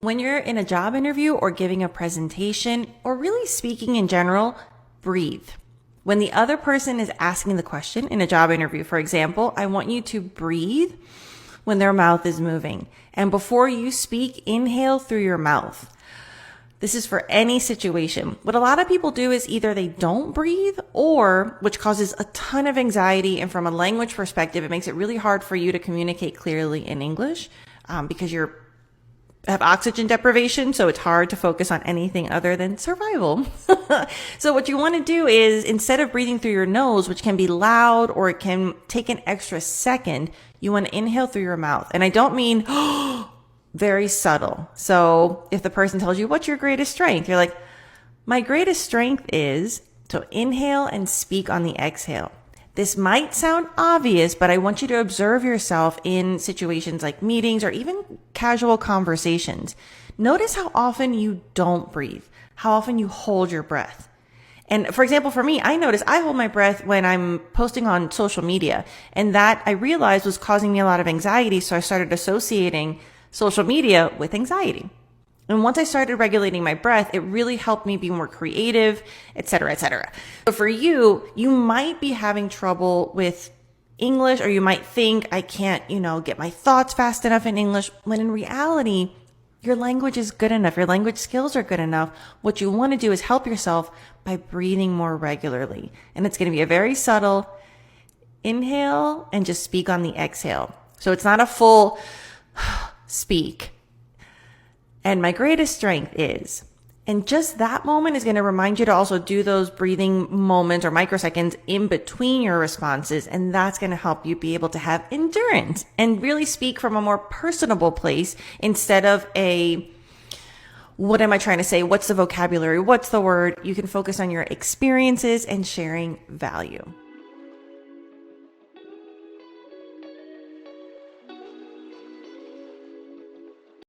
When you're in a job interview or giving a presentation or really speaking in general, breathe. When the other person is asking the question in a job interview, for example, I want you to breathe when their mouth is moving. And before you speak, inhale through your mouth. This is for any situation. What a lot of people do is either they don't breathe or, which causes a ton of anxiety. And from a language perspective, it makes it really hard for you to communicate clearly in English because you're have oxygen deprivation, so it's hard to focus on anything other than survival. So what you want to do is, instead of breathing through your nose, which can be loud or it can take an extra second, you want to inhale through your mouth. And I don't mean very subtle. So if the person tells you, what's your greatest strength? You're like, my greatest strength is to inhale and speak on the exhale. This might sound obvious, but I want you to observe yourself in situations like meetings or even casual conversations. Notice how often you don't breathe, how often you hold your breath. And for example, for me, I notice I hold my breath when I'm posting on social media, and that I realized was causing me a lot of anxiety. So I started associating social media with anxiety. And once I started regulating my breath, it really helped me be more creative, et cetera, et cetera. So for you, you might be having trouble with English, or you might think I can't, get my thoughts fast enough in English, when in reality, your language is good enough. Your language skills are good enough. What you want to do is help yourself by breathing more regularly. And it's going to be a very subtle inhale and just speak on the exhale. So it's not a full speak. And my greatest strength is, and just that moment is going to remind you to also do those breathing moments or microseconds in between your responses. And that's going to help you be able to have endurance and really speak from a more personable place instead of what am I trying to say? What's the vocabulary? What's the word? You can focus on your experiences and sharing value.